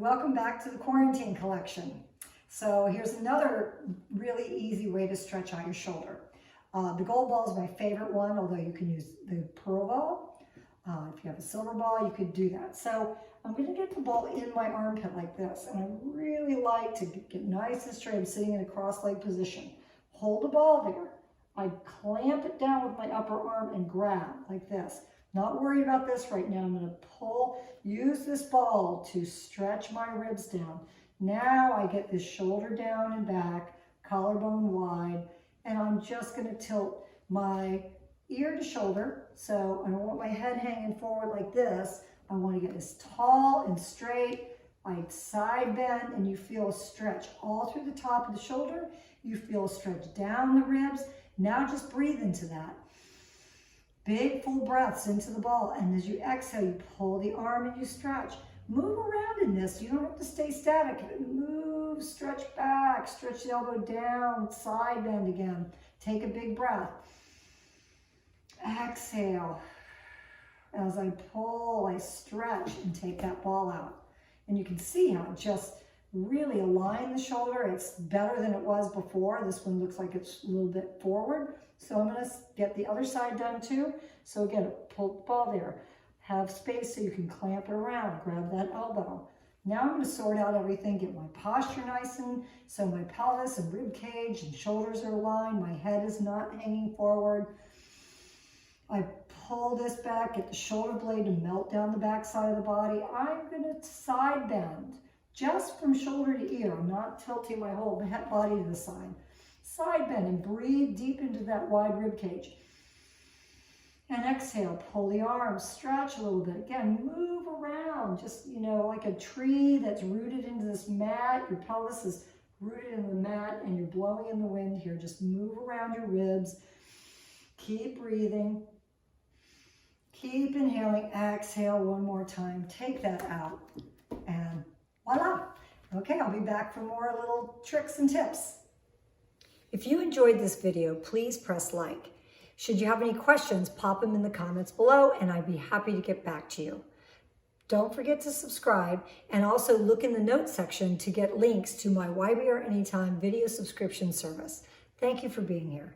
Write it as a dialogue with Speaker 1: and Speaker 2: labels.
Speaker 1: Welcome back to the quarantine collection. So here's another really easy way to stretch out your shoulder. The gold ball is my favorite one, although you can use the pearl ball. If you have a silver ball, you could do that. So I'm going to get the ball in my armpit like this, and I really like to get nice and straight. I'm sitting in a cross-leg position. Hold the ball there. I clamp it down with my upper arm and grab like this. Not worried about this right now. I'm going to use this ball to stretch my ribs down. Now I get this shoulder down and back, collarbone wide, and I'm just going to tilt my ear to shoulder. So I don't want my head hanging forward like this. I want to get as tall and straight. I side bend, and you feel a stretch all through the top of the shoulder. You feel a stretch down the ribs. Now just breathe into that. Big full breaths into the ball, and as you exhale, you pull the arm and you stretch. Move around in this. You don't have to stay static. Move, stretch back, stretch the elbow down, side bend again. Take a big breath. Exhale. As I pull, I stretch and take that ball out. And you can see how it just really aligned the shoulder. It's better than it was before. This one looks like it's a little bit forward. So I'm going to get the other side done too. So again, pull the ball there. Have space so you can clamp it around. Grab that elbow. Now I'm going to sort out everything, get my posture nice, and so my pelvis and rib cage and shoulders are aligned. My head is not hanging forward. I pull this back, get the shoulder blade to melt down the back side of the body. I'm going to side bend just from shoulder to ear. I'm not tilting my whole body to the side. Side bend and breathe deep into that wide rib cage. And exhale, pull the arms, stretch a little bit. Again, move around, just, like a tree that's rooted into this mat. Your pelvis is rooted in the mat and you're blowing in the wind here. Just move around your ribs. Keep breathing. Keep inhaling. Exhale one more time. Take that out. And voila. Okay, I'll be back for more little tricks and tips. If you enjoyed this video, please press like. Should you have any questions, pop them in the comments below and I'd be happy to get back to you. Don't forget to subscribe and also look in the notes section to get links to my YBR Anytime video subscription service. Thank you for being here.